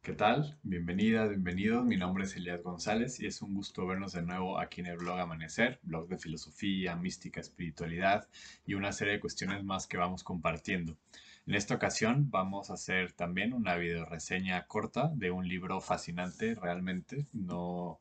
¿Qué tal? Bienvenidas, bienvenidos. Mi nombre es Elías González y es un gusto vernos de nuevo aquí en el blog Amanecer, blog de filosofía, mística, espiritualidad y una serie de cuestiones más que vamos compartiendo. En esta ocasión vamos a hacer también una video reseña corta de un libro fascinante realmente. No,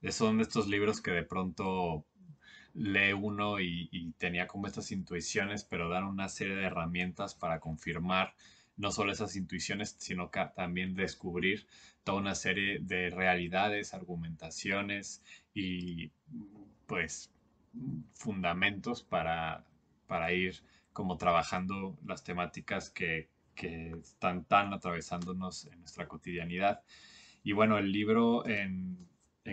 son de estos libros que de pronto lee uno y tenía como estas intuiciones, pero dan una serie de herramientas para confirmar no solo esas intuiciones, sino que también descubrir toda una serie de realidades, argumentaciones y pues fundamentos para ir como trabajando las temáticas que están tan atravesándonos en nuestra cotidianidad. Y bueno, el libro en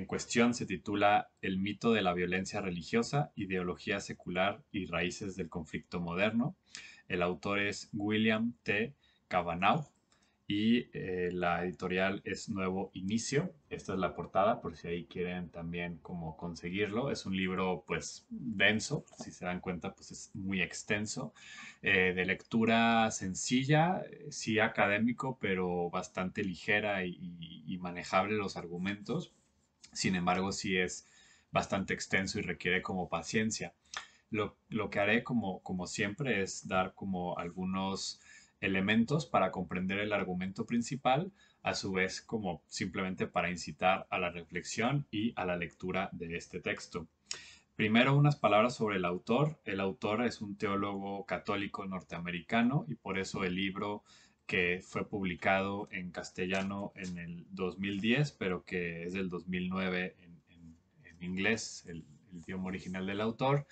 cuestión se titula El mito de la violencia religiosa, ideología secular y raíces del conflicto moderno. El autor es William T. Cavanagh y la editorial es Nuevo Inicio. Esta es la portada por si ahí quieren también como conseguirlo. Es un libro pues denso, si se dan cuenta pues es muy extenso, de lectura sencilla, sí académico, pero bastante ligera y manejable los argumentos. Sin embargo, sí es bastante extenso y requiere como paciencia. Lo que haré como siempre es dar como algunos elementos para comprender el argumento principal, a su vez como simplemente para incitar a la reflexión y a la lectura de este texto. Primero, unas palabras sobre el autor. El autor es un teólogo católico norteamericano y por eso el libro que fue publicado en castellano en el 2010, pero que es del 2009 en inglés, el idioma original del autor,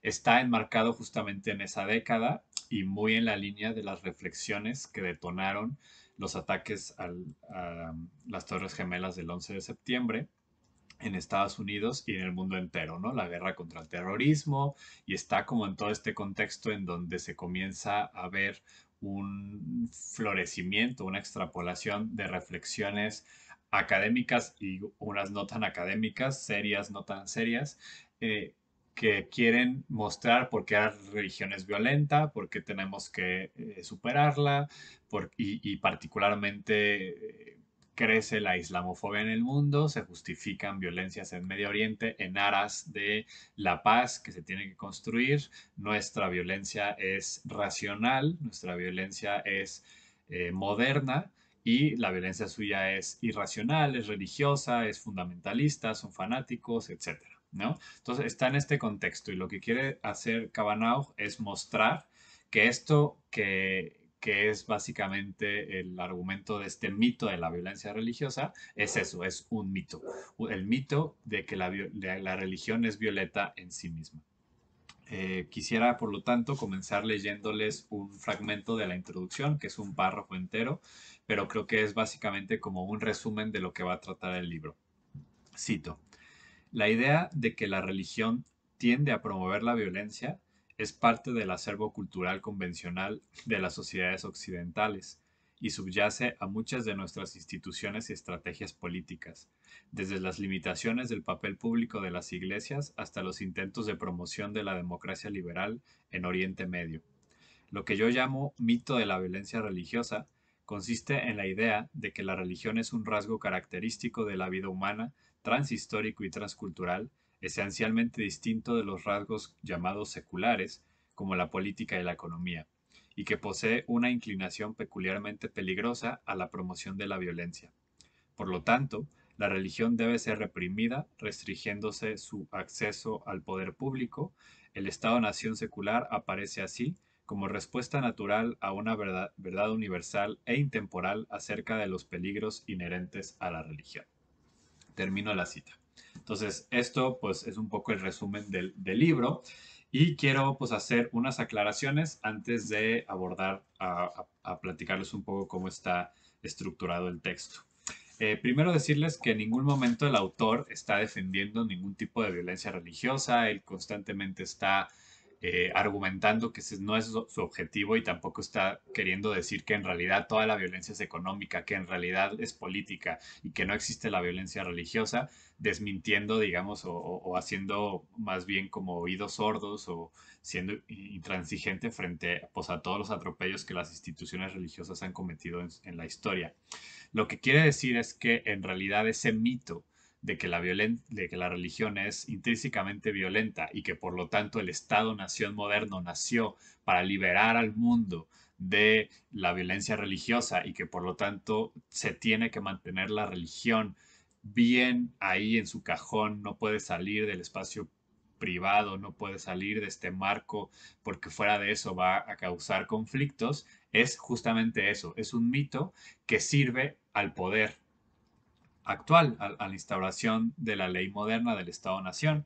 está enmarcado justamente en esa década y muy en la línea de las reflexiones que detonaron los ataques a las Torres Gemelas del 11 de septiembre en Estados Unidos y en el mundo entero, ¿no? La guerra contra el terrorismo y está como en todo este contexto en donde se comienza a ver un florecimiento, una extrapolación de reflexiones académicas y unas no tan académicas, serias, no tan serias, eh, que quieren mostrar por qué la religión es violenta, por qué tenemos que superarla, y particularmente crece la islamofobia en el mundo, se justifican violencias en Medio Oriente en aras de la paz que se tiene que construir. Nuestra violencia es racional, nuestra violencia es moderna y la violencia suya es irracional, es religiosa, es fundamentalista, son fanáticos, etcétera, ¿no? Entonces está en este contexto y lo que quiere hacer Cabanau es mostrar que esto que es básicamente el argumento de este mito de la violencia religiosa, es eso, es un mito. El mito de que la religión es violeta en sí misma. Quisiera, por lo tanto, comenzar leyéndoles un fragmento de la introducción, que es un párrafo entero, pero creo que es básicamente como un resumen de lo que va a tratar el libro. Cito: la idea de que la religión tiende a promover la violencia es parte del acervo cultural convencional de las sociedades occidentales y subyace a muchas de nuestras instituciones y estrategias políticas, desde las limitaciones del papel público de las iglesias hasta los intentos de promoción de la democracia liberal en Oriente Medio. Lo que yo llamo mito de la violencia religiosa consiste en la idea de que la religión es un rasgo característico de la vida humana, transhistórico y transcultural, esencialmente distinto de los rasgos llamados seculares, como la política y la economía, y que posee una inclinación peculiarmente peligrosa a la promoción de la violencia. Por lo tanto, la religión debe ser reprimida, restringiéndose su acceso al poder público. El Estado-nación secular aparece así como respuesta natural a una verdad universal e intemporal acerca de los peligros inherentes a la religión. Termino la cita. Entonces, esto pues es un poco el resumen del libro y quiero pues hacer unas aclaraciones antes de abordar a platicarles un poco cómo está estructurado el texto. Primero decirles que en ningún momento el autor está defendiendo ningún tipo de violencia religiosa, él constantemente está argumentando que ese no es su objetivo y tampoco está queriendo decir que en realidad toda la violencia es económica, que en realidad es política y que no existe la violencia religiosa, desmintiendo, digamos, o haciendo más bien como oídos sordos o siendo intransigente frente pues, a todos los atropellos que las instituciones religiosas han cometido en la historia. Lo que quiere decir es que en realidad ese mito de que la religión es intrínsecamente violenta y que por lo tanto el Estado-nación moderno nació para liberar al mundo de la violencia religiosa y que por lo tanto se tiene que mantener la religión bien ahí en su cajón, no puede salir del espacio privado, no puede salir de este marco porque fuera de eso va a causar conflictos, es justamente eso, es un mito que sirve al poder actual, a la instauración de la ley moderna del Estado-Nación,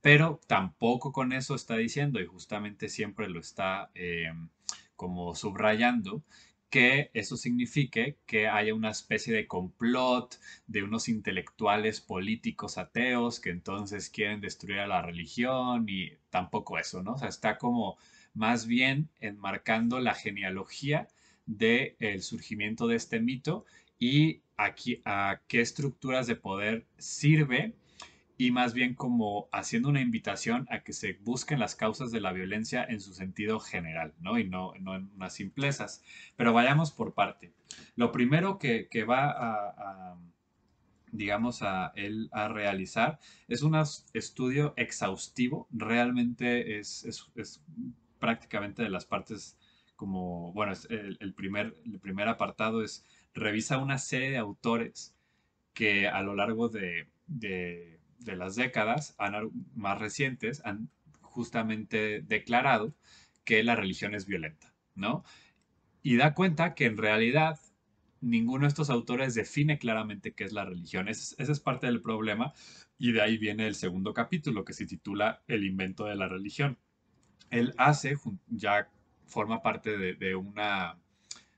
pero tampoco con eso está diciendo, y justamente siempre lo está como subrayando, que eso signifique que haya una especie de complot de unos intelectuales políticos ateos que entonces quieren destruir a la religión y tampoco eso, ¿no? O sea, está como más bien enmarcando la genealogía del surgimiento de este mito y aquí, a qué estructuras de poder sirve y más bien como haciendo una invitación a que se busquen las causas de la violencia en su sentido general, ¿no? Y no en unas simplezas. Pero vayamos por parte. Lo primero que va digamos, a él a realizar es un estudio exhaustivo. Realmente es prácticamente de las partes como, bueno, el primer apartado es revisa una serie de autores que a lo largo de las décadas más recientes han justamente declarado que la religión es violenta, ¿no? Y da cuenta que en realidad ninguno de estos autores define claramente qué es la religión. Ese es parte del problema y de ahí viene el segundo capítulo que se titula El invento de la religión. Él ya forma parte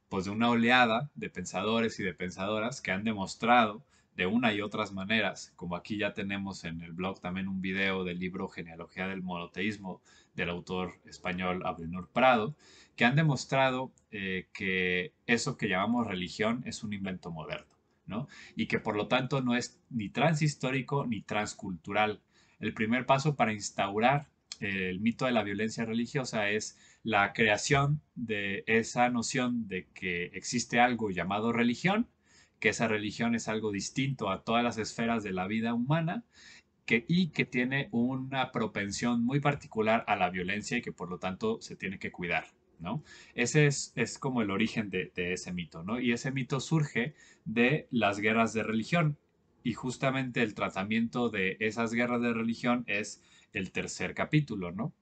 pues de una oleada de pensadores y de pensadoras que han demostrado de una y otras maneras, como aquí ya tenemos en el blog también un video del libro Genealogía del Monoteísmo del autor español Abdenur Prado, que han demostrado que eso que llamamos religión es un invento moderno, ¿no? Y que por lo tanto no es ni transhistórico ni transcultural. El primer paso para instaurar el mito de la violencia religiosa es la creación de esa noción de que existe algo llamado religión, que esa religión es algo distinto a todas las esferas de la vida humana y que tiene una propensión muy particular a la violencia y que por lo tanto se tiene que cuidar, ¿no? Ese es como el origen de ese mito, ¿no? Y ese mito surge de las guerras de religión y justamente el tratamiento de esas guerras de religión es el tercer capítulo, ¿no?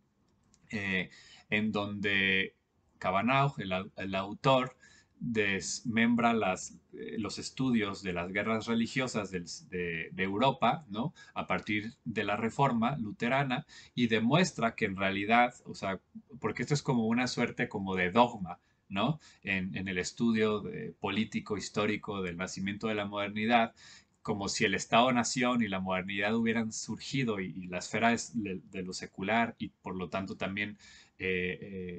eh, en donde Cabanau, el autor, desmembra los estudios de las guerras religiosas de Europa, ¿no? A partir de la reforma luterana y demuestra que en realidad, o sea, porque esto es como una suerte como de dogma, ¿no? En el estudio político histórico del nacimiento de la modernidad, como si el Estado-nación y la modernidad hubieran surgido y la esfera de lo secular y por lo tanto también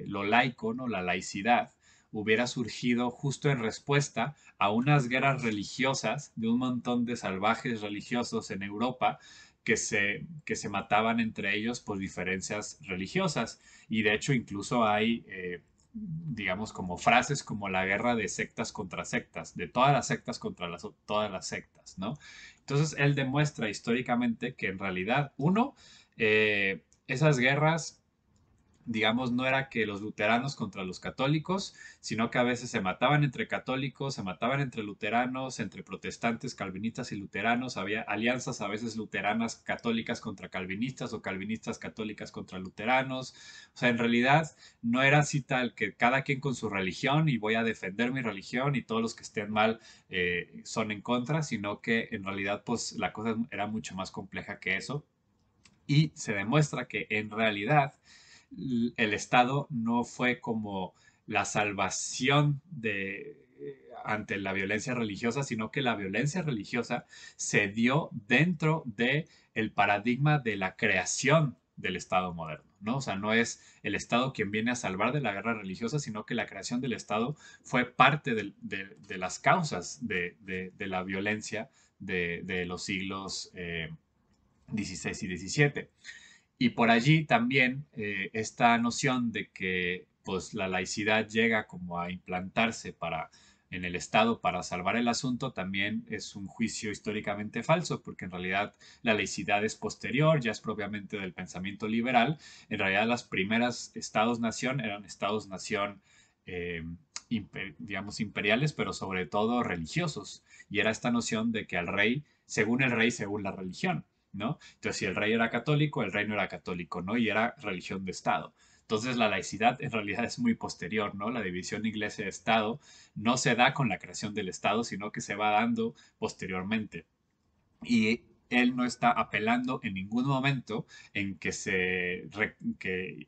lo laico, ¿no? La laicidad, hubiera surgido justo en respuesta a unas guerras religiosas de un montón de salvajes religiosos en Europa que se mataban entre ellos por diferencias religiosas. Y de hecho incluso hay digamos, como frases como la guerra de sectas contra sectas, de todas las sectas contra todas las sectas, ¿no? Entonces, él demuestra históricamente que en realidad, uno, esas guerras digamos, no era que los luteranos contra los católicos, sino que a veces se mataban entre católicos, se mataban entre luteranos, entre protestantes, calvinistas y luteranos, había alianzas a veces luteranas católicas contra calvinistas o calvinistas católicas contra luteranos, o sea, en realidad no era así tal que cada quien con su religión y voy a defender mi religión y todos los que estén mal son en contra, sino que en realidad pues la cosa era mucho más compleja que eso y se demuestra que en realidad el Estado no fue como la salvación ante la violencia religiosa, sino que la violencia religiosa se dio dentro de el paradigma de la creación del Estado moderno, ¿no? O sea, no es el Estado quien viene a salvar de la guerra religiosa, sino que la creación del Estado fue parte de las causas de la violencia de los siglos XVI y XVII. Y por allí también esta noción de que pues, la laicidad llega como a implantarse para en el Estado para salvar el asunto también es un juicio históricamente falso, porque en realidad la laicidad es posterior, ya es propiamente del pensamiento liberal. En realidad las primeras estados-nación eran estados-nación, eh, digamos, imperiales, pero sobre todo religiosos. Y era esta noción de que al rey, según la religión, ¿no? Entonces, si el rey era católico, el reino era católico, ¿no? Y era religión de Estado. Entonces, la laicidad en realidad es muy posterior, ¿no? La división iglesia-estado no se da con la creación del Estado, sino que se va dando posteriormente. Y él no está apelando en ningún momento en que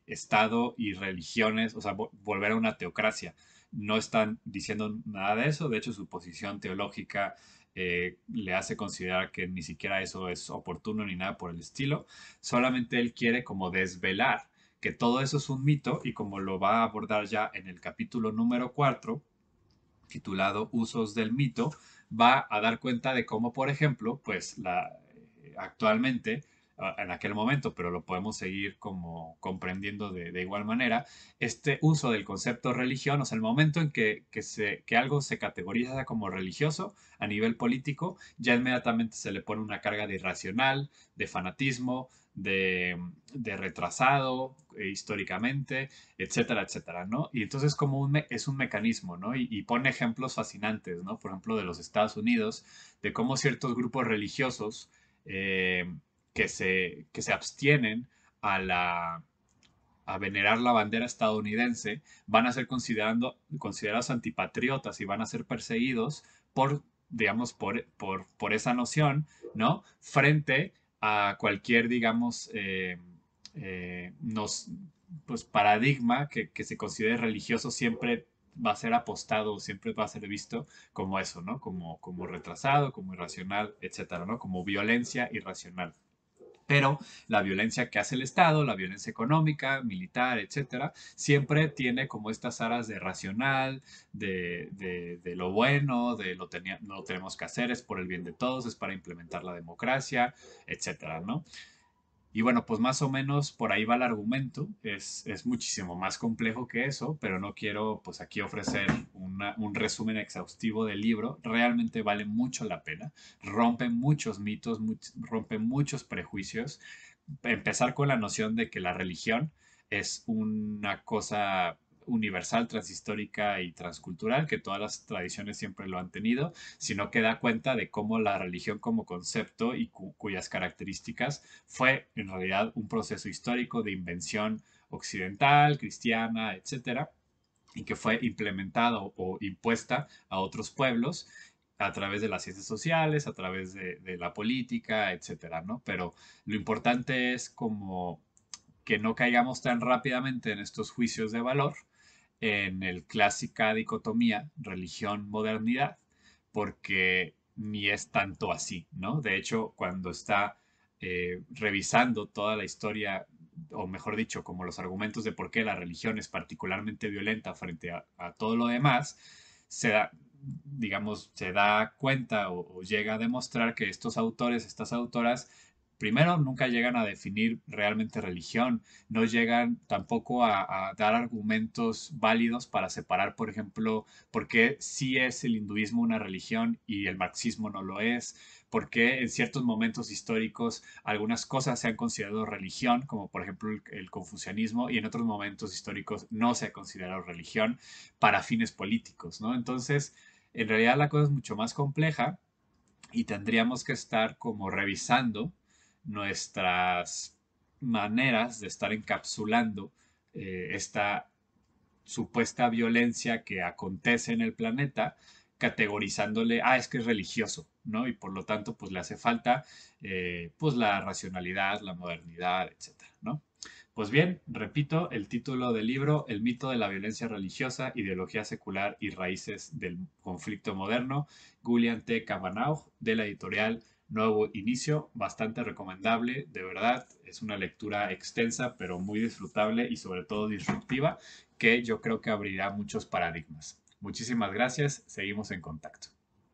Estado y religiones, o sea, volver a una teocracia. No están diciendo nada de eso. De hecho, su posición teológica le hace considerar que ni siquiera eso es oportuno ni nada por el estilo. Solamente él quiere como desvelar que todo eso es un mito, y como lo va a abordar ya en el capítulo número 4, titulado Usos del mito, va a dar cuenta de cómo, por ejemplo, pues actualmente, en aquel momento, pero lo podemos seguir como comprendiendo de igual manera, este uso del concepto religión, o sea, el momento en que algo se categoriza como religioso a nivel político, ya inmediatamente se le pone una carga de irracional, de fanatismo, de retrasado históricamente, etcétera, etcétera, ¿no? Y entonces como es un mecanismo, ¿no? Y pone ejemplos fascinantes, ¿no? Por ejemplo, de los Estados Unidos, de cómo ciertos grupos religiosos eh, que se abstienen a a venerar la bandera estadounidense, van a ser considerados antipatriotas y van a ser perseguidos por, digamos, por esa noción, ¿no? Frente a cualquier, digamos, nos, pues, paradigma que se considere religioso siempre va a ser apostado, siempre va a ser visto como eso, ¿no? Como retrasado, como irracional, etcétera, ¿no? Como violencia irracional. Pero la violencia que hace el Estado, la violencia económica, militar, etcétera, siempre tiene como estas aras de racional, de lo bueno, lo tenemos que hacer, es por el bien de todos, es para implementar la democracia, etcétera, ¿no? Y bueno, pues más o menos por ahí va el argumento. Es muchísimo más complejo que eso, pero no quiero pues aquí ofrecer un resumen exhaustivo del libro. Realmente vale mucho la pena. Rompe muchos mitos, rompe muchos prejuicios. Empezar con la noción de que la religión es una cosa universal, transhistórica y transcultural, que todas las tradiciones siempre lo han tenido, sino que da cuenta de cómo la religión como concepto y cuyas características fue en realidad un proceso histórico de invención occidental, cristiana, etcétera, y que fue implementado o impuesta a otros pueblos a través de las ciencias sociales, a través de la política, etcétera, ¿no? Pero lo importante es como que no caigamos tan rápidamente en estos juicios de valor, en el clásica dicotomía religión-modernidad, porque ni es tanto así, ¿no? De hecho, cuando está revisando toda la historia, o mejor dicho, como los argumentos de por qué la religión es particularmente violenta frente a todo lo demás, se da, digamos, se da cuenta o llega a demostrar que estos autores, estas autoras, primero nunca llegan a definir realmente religión, no llegan tampoco a dar argumentos válidos para separar, por ejemplo, por qué sí es el hinduismo una religión y el marxismo no lo es, por qué en ciertos momentos históricos algunas cosas se han considerado religión, como por ejemplo el confucianismo, y en otros momentos históricos no se ha considerado religión para fines políticos, ¿no? Entonces, en realidad la cosa es mucho más compleja y tendríamos que estar como revisando nuestras maneras de estar encapsulando esta supuesta violencia que acontece en el planeta, categorizándole, es que es religioso, ¿no? Y por lo tanto, pues le hace falta, pues la racionalidad, la modernidad, etcétera, ¿no? Pues bien, repito, el título del libro, El mito de la violencia religiosa, ideología secular y raíces del conflicto moderno, Julian T. Kavanaugh, de la editorial Nuevo Inicio, bastante recomendable, de verdad, es una lectura extensa, pero muy disfrutable y sobre todo disruptiva, que yo creo que abrirá muchos paradigmas. Muchísimas gracias, seguimos en contacto.